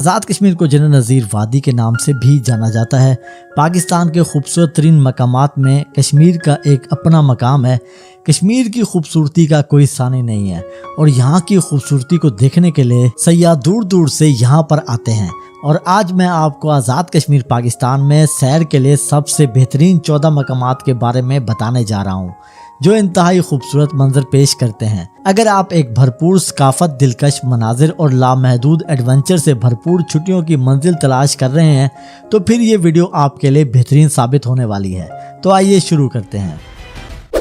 آزاد کشمیر کو جنرل نذیر وادی کے نام سے بھی جانا جاتا ہے۔ پاکستان کے خوبصورت ترین مقامات میں کشمیر کا ایک اپنا مقام ہے۔ کشمیر کی خوبصورتی کا کوئی ثانی نہیں ہے اور یہاں کی خوبصورتی کو دیکھنے کے لیے سیاح دور دور سے یہاں پر آتے ہیں۔ اور آج میں آپ کو آزاد کشمیر پاکستان میں سیر کے لیے سب سے بہترین 14 مقامات کے بارے میں بتانے جا رہا ہوں جو انتہائی خوبصورت منظر پیش کرتے ہیں۔ اگر آپ ایک بھرپور ثقافت، دلکش مناظر اور لامحدود ایڈونچر سے بھرپور چھٹیوں کی منزل تلاش کر رہے ہیں تو پھر یہ ویڈیو آپ کے لیے بہترین ثابت ہونے والی ہے۔ تو آئیے شروع کرتے ہیں۔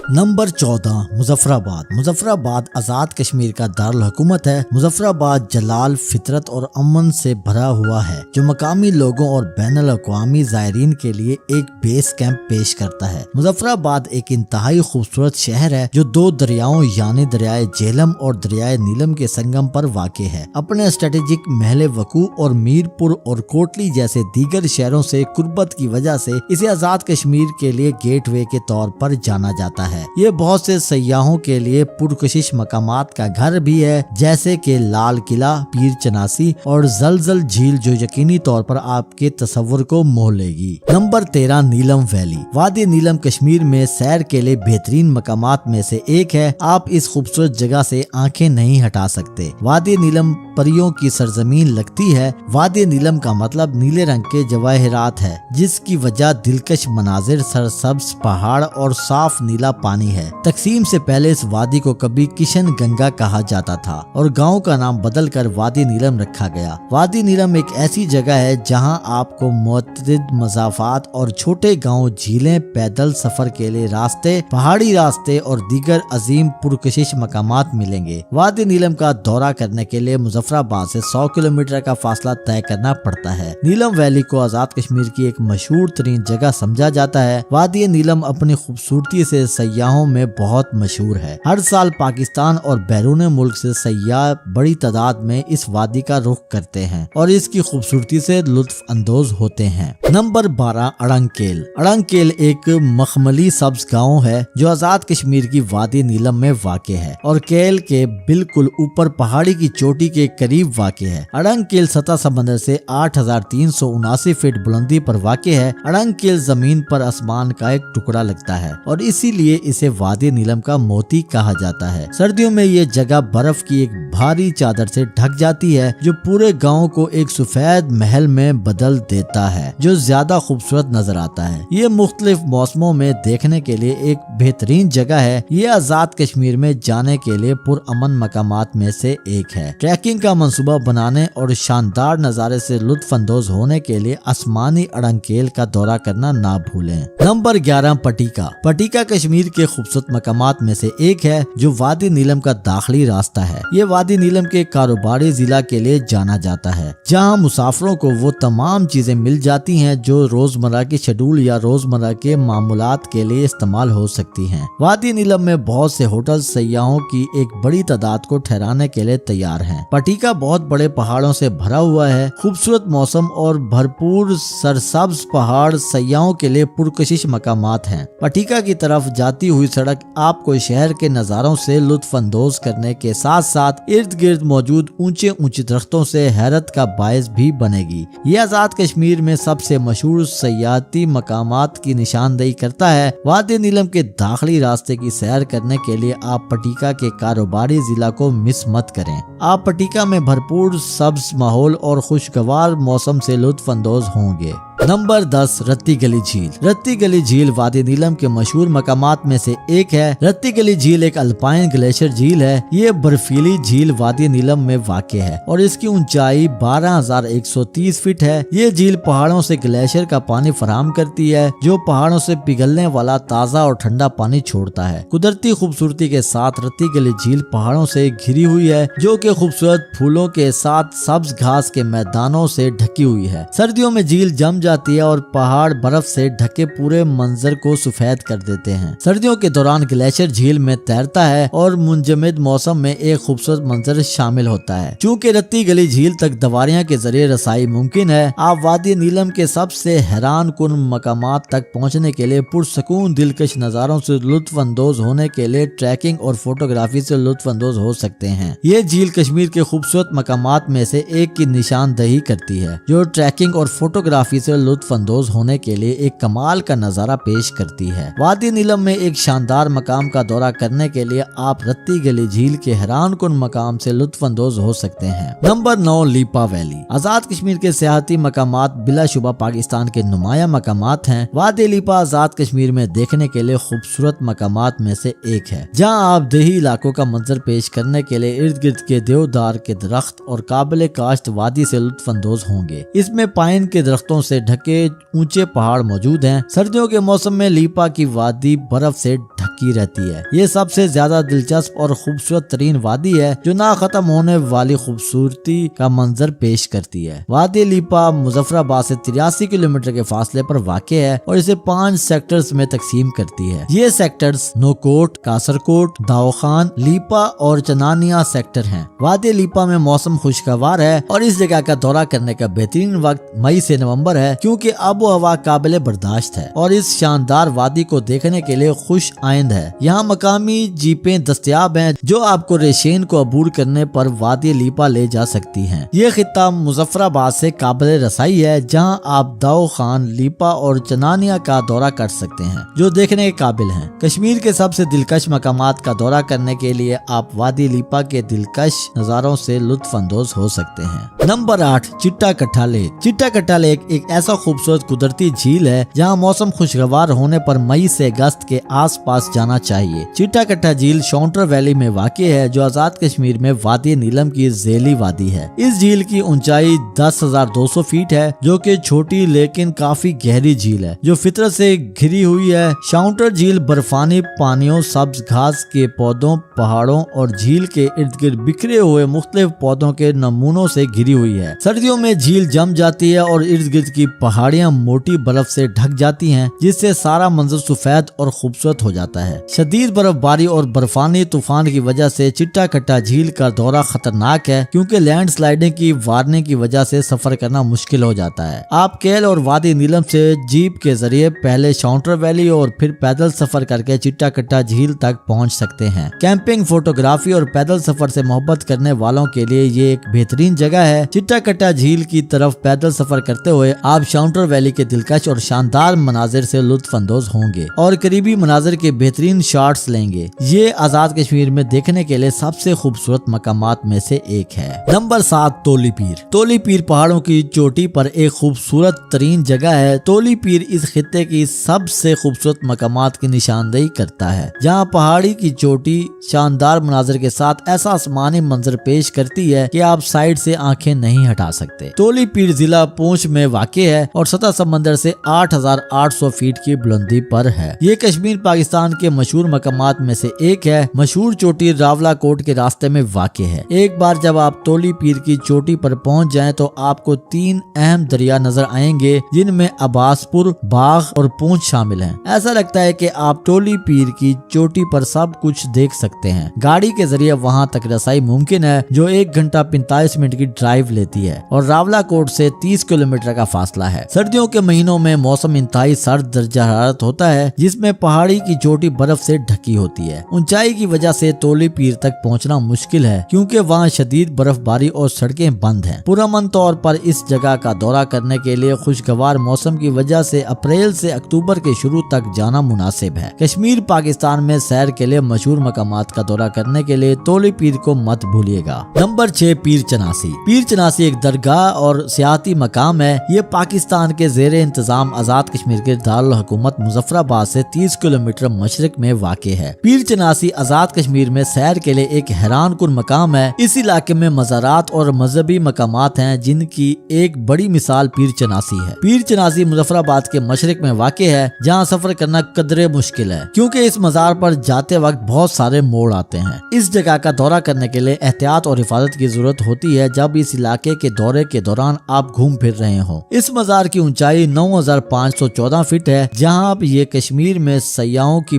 نمبر 14 مظفرآباد۔ مظفرآباد آزاد کشمیر کا دارالحکومت ہے۔ مظفرآباد جلال، فطرت اور امن سے بھرا ہوا ہے جو مقامی لوگوں اور بین الاقوامی زائرین کے لیے ایک بیس کیمپ پیش کرتا ہے۔ مظفرآباد ایک انتہائی خوبصورت شہر ہے جو دو دریاؤں یعنی دریائے جہلم اور دریائے نیلم کے سنگم پر واقع ہے۔ اپنے اسٹریٹجک محل وقوع اور میر پور اور کوٹلی جیسے دیگر شہروں سے قربت کی وجہ سے اسے آزاد کشمیر کے لیے گیٹ وے کے طور پر جانا جاتا ہے۔ یہ بہت سے سیاحوں کے لیے پرکشش مقامات کا گھر بھی ہے جیسے کہ لال قلعہ، پیر چناسی اور زلزل جھیل جو یقینی طور پر آپ کے تصور کو موہ لے گی۔ نمبر 13 نیلم ویلی۔ وادی نیلم کشمیر میں سیر کے لیے بہترین مقامات میں سے ایک ہے۔ آپ اس خوبصورت جگہ سے آنکھیں نہیں ہٹا سکتے۔ وادی نیلم پریوں کی سرزمین لگتی ہے۔ وادی نیلم کا مطلب نیلے رنگ کے جواہرات ہے جس کی وجہ دلکش مناظر، سرسبز پہاڑ اور صاف نیلا پانی ہے۔ تقسیم سے پہلے اس وادی کو کبھی کشن گنگا کہا جاتا تھا اور گاؤں کا نام بدل کر وادی نیلم رکھا گیا۔ وادی نیلم ایک ایسی جگہ ہے جہاں آپ کو متعدد مضافات اور چھوٹے گاؤں، جھیلیں، پیدل سفر کے لیے راستے، پہاڑی راستے اور دیگر عظیم پرکشش مقامات ملیں گے۔ وادی نیلم کا دورہ کرنے کے لیے مظفرآباد سے 100 کلومیٹر کا فاصلہ طے کرنا پڑتا ہے۔ نیلم ویلی کو آزاد کشمیر کی ایک مشہور ترین جگہ سمجھا جاتا ہے۔ وادی نیلم اپنی خوبصورتی سے سیاحوں میں بہت مشہور ہے۔ ہر سال پاکستان اور بیرون ملک سے سیاح بڑی تعداد میں اس وادی کا رخ کرتے ہیں اور اس کی خوبصورتی سے لطف اندوز ہوتے ہیں۔ نمبر 12 اڑنگ کیل۔ اڑنگ کیل ایک مخملی سبز گاؤں ہے جو آزاد کشمیر کی وادی نیلم میں واقع ہے اور کیل کے بالکل اوپر پہاڑی کی چوٹی کے قریب واقع ہے۔ اڑنگ کیل سطح سمندر سے 8379 فٹ بلندی پر واقع ہے۔ اڑنگ کیل زمین پر آسمان کا ایک ٹکڑا لگتا ہے اور اسی لیے اسے وادی نیلم کا موتی کہا جاتا ہے۔ سردیوں میں یہ جگہ برف کی ایک بھاری چادر سے ڈھک جاتی ہے جو پورے گاؤں کو ایک سفید محل میں بدل دیتا ہے جو زیادہ خوبصورت نظر آتا ہے۔ یہ مختلف موسموں میں دیکھنے کے لیے ایک بہترین جگہ ہے۔ یہ آزاد کشمیر میں جانے کے لیے پرامن مقامات میں سے ایک ہے۔ ٹریکنگ کا منصوبہ بنانے اور شاندار نظارے سے لطف اندوز ہونے کے لیے آسمانی اڑنگ کیل کا دورہ کرنا نہ بھولیں۔ نمبر 11 پٹیکا۔ پٹیکا کشمیر کے خوبصورت مقامات میں سے ایک ہے جو وادی نیلم کا داخلی راستہ ہے۔ یہ وادی نیلم کے کاروباری ضلع کے لیے جانا جاتا ہے جہاں مسافروں کو وہ تمام چیزیں مل جاتی ہیں جو روزمرہ کے شیڈول یا روزمرہ کے معمولات کے لیے استعمال ہو سکتی ہیں۔ وادی نیلم میں بہت سے ہوٹل سیاحوں کی ایک بڑی تعداد کو ٹھہرانے کے لیے تیار ہیں۔ پٹیکا بہت بڑے پہاڑوں سے بھرا ہوا ہے۔ خوبصورت موسم اور بھرپور سرسبز پہاڑ سیاحوں کے لیے پرکشش مقامات ہیں۔ پٹیکا کی طرف جاتی ہوئی سڑک آپ کو شہر کے نظاروں سے لطف اندوز کرنے کے ساتھ ساتھ ارد گرد موجود اونچے اونچے درختوں سے حیرت کا باعث بھی بنے گی۔ یہ آزاد کشمیر میں سب سے مشہور سیاحتی مقامات کی نشاندہی کرتا ہے۔ وادی نیلم کے داخلی راستے کی سیر کرنے کے لیے آپ پٹیکا کے کاروباری ضلع کو مس مت کریں۔ آپ پٹیکا میں بھرپور سبز ماحول اور خوشگوار موسم سے لطف اندوز ہوں گے۔ نمبر 10 رتی گلی جھیل۔ رتی گلی جھیل وادی نیلم کے مشہور مقامات میں سے ایک ہے۔ رتی گلی جھیل ایک الپائن گلیشیر جھیل ہے۔ یہ برفیلی جھیل وادی نیلم میں واقع ہے اور اس کی اونچائی 12,130 فٹ ہے۔ یہ جھیل پہاڑوں سے گلیشیر کا پانی فراہم کرتی ہے جو پہاڑوں سے پگھلنے والا تازہ اور ٹھنڈا پانی چھوڑتا ہے۔ قدرتی خوبصورتی کے ساتھ رتی گلی جھیل پہاڑوں سے گھری ہوئی ہے جو کہ خوبصورت پھولوں کے ساتھ سبز گھاس کے میدانوں سے ڈھکی ہوئی ہے۔ سردیوں میں جھیل جم جاتی ہے اور پہاڑ برف سے ڈھکے پورے منظر کو سفید کر دیتے ہیں۔ سردیوں سردیوں کے دوران گلیشیئر جھیل میں تیرتا ہے اور منجمد موسم میں ایک خوبصورت منظر شامل ہوتا ہے۔ چونکہ رتی گلی جھیل تک دواریاں کے ذریعے رسائی ممکن ہے، آپ وادی نیلم کے سب سے حیران کن مقامات تک پہنچنے کے لیے پرسکون دلکش نظاروں سے لطف اندوز ہونے کے لیے ٹریکنگ اور فوٹوگرافی سے لطف اندوز ہو سکتے ہیں۔ یہ جھیل کشمیر کے خوبصورت مقامات میں سے ایک کی نشاندہی کرتی ہے جو ٹریکنگ اور فوٹوگرافی سے لطف اندوز ہونے کے لیے ایک کمال کا نظارہ پیش کرتی ہے۔ وادی نیلم میں ایک شاندار مقام کا دورہ کرنے کے لیے آپ رتی گلی جھیل کے حیران کن مقام سے لطف اندوز ہو سکتے ہیں۔ Number 9، Leepa valley. آزاد کشمیر کے سیاحتی مقامات بلا شبہ پاکستان کے نمایاں مقامات ہیں۔ وادی لیپا آزاد کشمیر میں دیکھنے کے لیے خوبصورت مقامات میں سے ایک ہے، جہاں آپ دیہی علاقوں کا منظر پیش کرنے کے لیے ارد گرد کے دیودار کے درخت اور قابل کاشت وادی سے لطف اندوز ہوں گے۔ اس میں پائن کے درختوں سے ڈھکے اونچے پہاڑ موجود ہیں۔ سردیوں کے موسم میں لیپا کی وادی برف سے ڈھکی رہتی ہے۔ یہ سب سے زیادہ دلچسپ اور خوبصورت ترین وادی ہے جو نہ ختم ہونے والی خوبصورتی کا منظر پیش کرتی ہے۔ وادی لیپا مظفرآباد سے 83 کلومیٹر کے فاصلے پر واقع ہے اور اسے 5 سیکٹرز میں تقسیم کرتی ہے۔ یہ سیکٹرز نوکوٹ، کاسرکوٹ، داؤخان، لیپا اور چنانیہ سیکٹر ہیں۔ وادی لیپا میں موسم خوشگوار ہے اور اس جگہ کا دورہ کرنے کا بہترین وقت مئی سے نومبر ہے، کیونکہ آب و ہوا قابل برداشت ہے اور اس شاندار وادی کو دیکھنے کے لیے خوش آئند ہے۔ یہاں مقامی جیپیں دستیاب ہیں جو آپ کو ریشین کو عبور کرنے پر وادی لیپا لے جا سکتی ہیں۔ یہ خطہ مظفرآباد سے قابل رسائی ہے، جہاں آپ داؤ خان، لیپا اور چنانیہ کا دورہ کر سکتے ہیں جو دیکھنے کے قابل ہیں۔ کشمیر کے سب سے دلکش مقامات کا دورہ کرنے کے لیے آپ وادی لیپا کے دلکش نظاروں سے لطف اندوز ہو سکتے ہیں۔ نمبر 8، چٹا کٹھا لیک۔ چٹا کٹھا لیک ایک ایسا خوبصورت قدرتی جھیل ہے جہاں موسم خوشگوار ہونے پر مئی سے اگست کے آس پاس جانا چاہیے۔ چٹا کٹھا جھیل شاؤنٹر ویلی میں واقع ہے جو آزاد کشمیر میں وادی نیلم کی ذیلی وادی ہے۔ اس جھیل کی اونچائی 10,200 فیٹ ہے جو کہ چھوٹی لیکن کافی گہری جھیل ہے جو فطرت سے گھری ہوئی ہے۔ شاؤنٹر جھیل برفانی پانیوں، سبز گھاس کے پودوں، پہاڑوں اور جھیل کے ارد گرد بکھرے ہوئے مختلف پودوں کے نمونوں سے گھری ہوئی ہے۔ سردیوں میں جھیل جم جاتی ہے اور ارد گرد کی پہاڑیاں موٹی برف سے ڈھک جاتی ہیں جس سے سارا منظر سفید اور خوبصورت ہو جاتا ہے۔ شدید برف باری اور برفانی طوفان کی وجہ سے چٹا کٹھا جھیل کا دورہ خطرناک ہے کیونکہ لینڈ سلائڈنگ کی وارننگ کی وجہ سے سفر کرنا مشکل ہو جاتا ہے۔ آپ کیل اور وادی نیلم سے جیپ کے ذریعے پہلے شاؤنٹر ویلی اور پھر پیدل سفر کر کے چٹا کٹھا جھیل تک پہنچ سکتے ہیں۔ کیمپنگ، فوٹوگرافی اور پیدل سفر سے محبت کرنے والوں کے لیے یہ ایک بہترین جگہ ہے۔ چٹا کٹھا جھیل کی طرف پیدل سفر کرتے ہوئے آپ شاؤنٹر ویلی کے دلکش اور شاندار مناظر سے لطف اندوز ہوں گے اور قریبی مناظر کے بہترین شاٹس لیں گے۔ یہ آزاد کشمیر میں دیکھنے کے لیے سب سے خوبصورت مقامات میں سے ایک ہے۔ نمبر 7، تولی پیر۔ تولی پیر پہاڑوں کی چوٹی پر ایک خوبصورت ترین جگہ ہے۔ تولی پیر اس خطے کی سب سے خوبصورت مقامات کی نشاندہی کرتا ہے، جہاں پہاڑی کی چوٹی شاندار مناظر کے ساتھ ایسا آسمانی منظر پیش کرتی ہے کہ آپ سائڈ سے آنکھیں نہیں ہٹا سکتے۔ تولی پیر ضلع پونچھ میں واقع ہے اور سطح سمندر سے 8,800 فیٹ کی بلندی پر ہے۔ یہ کشمیر پاکستان کے مشہور مقامات میں سے ایک ہے۔ مشہور چوٹی راولا کوٹ کے راستے میں واقع ہے۔ ایک بار جب آپ تولی پیر کی چوٹی پر پہنچ جائیں تو آپ کو 3 اہم دریا نظر آئیں گے جن میں عباس پور، باغ اور پونچھ شامل ہیں۔ ایسا لگتا ہے کہ آپ تولی پیر کی چوٹی پر سب کچھ دیکھ سکتے ہیں۔ گاڑی کے ذریعے وہاں تک رسائی ممکن ہے جو 1 گھنٹہ 45 منٹ کی ڈرائیو لیتی ہے اور راولا کوٹ سے 30 کلومیٹر کا فاصلہ ہے۔ سردیوں کے مہینوں میں موسم انتہائی سرد درجہ حرارت ہوتا ہے جس میں پہاڑی کی چوٹی برف سے ڈھکی ہوتی ہے۔ اونچائی کی وجہ سے تولی پیر تک پہنچنا مشکل ہے کیونکہ وہاں شدید برف باری اور سڑکیں بند ہیں۔ پرامن طور پر اس جگہ کا دورہ کرنے کے لیے خوشگوار موسم کی وجہ سے اپریل سے اکتوبر کے شروع تک جانا مناسب ہے۔ کشمیر پاکستان میں سیر کے لیے مشہور مقامات کا دورہ کرنے کے لیے تولی پیر کو مت بھولیے گا۔ نمبر 6، پیر چناسی۔ پیر چناسی ایک درگاہ اور سیاحتی مقام ہے۔ یہ پاکستان کے زیر انتظام آزاد کشمیر کے دارالحکومت مظفرآباد سے 30 کلومیٹر مشرق میں واقع ہے۔ پیر چناسی آزاد کشمیر میں سیر کے لیے ایک حیران کن مقام ہے۔ اس علاقے میں مزارات اور مذہبی مقامات ہیں جن کی ایک بڑی مثال پیر چناسی ہے۔ پیر چناسی مظفرآباد کے مشرق میں واقع ہے جہاں سفر کرنا قدرے مشکل ہے کیونکہ اس مزار پر جاتے وقت بہت سارے موڑ آتے ہیں۔ اس جگہ کا دورہ کرنے کے لیے احتیاط اور حفاظت کی ضرورت ہوتی ہے جب اس علاقے کے دورے کے دوران آپ گھوم پھر رہے ہوں۔ اس مزار کی اونچائی 9,514 فٹ ہے جہاں یہ کشمیر میں سیاحوں کی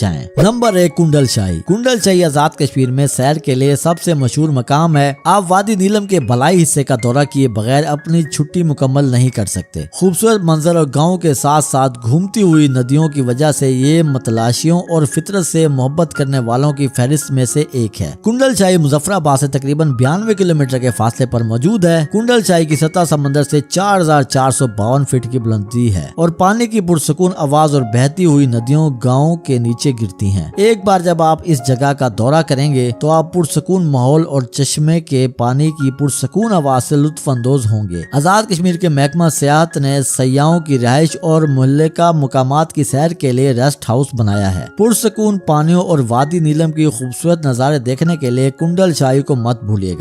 جائیں۔ نمبر 1 کنڈل شاہی۔ کنڈل شاہی آزاد کشمیر میں سیر کے لیے سب سے مشہور مقام ہے۔ آپ وادی نیلم کے بھلائی حصے کا دورہ کیے بغیر اپنی چھٹی مکمل نہیں کر سکتے۔ خوبصورت منظر اور گاؤں کے ساتھ ساتھ گھومتی ہوئی ندیوں کی وجہ سے یہ متلاشیوں اور فطرت سے محبت کرنے والوں کی فہرست میں سے ایک ہے۔ کنڈل شاہی مظفر آباد سے تقریباً 92 کلومیٹر کے فاصلے پر موجود ہے۔ کنڈل شاہی کی سطح سمندر سے 4452 فٹ کی بلندی ہے اور پانی کی پرسکون آواز اور بہتی ہوئی ندیوں گاؤں کے نیچے گرتی ہیں۔ ایک بار جب آپ اس جگہ کا دورہ کریں گے تو آپ پرسکون ماحول اور چشمے کے پانی کی پرسکون آواز سے لطف اندوز ہوں گے۔ آزاد کشمیر کے محکمہ سیاحت نے سیاحوں کی رہائش اور مہلکہ مقامات کی سیر کے لیے ریسٹ ہاؤس بنایا ہے۔ پرسکون پانیوں اور وادی نیلم کی خوبصورت نظارے دیکھنے کے لیے کنڈل شاہی کو مت بھولیے گا۔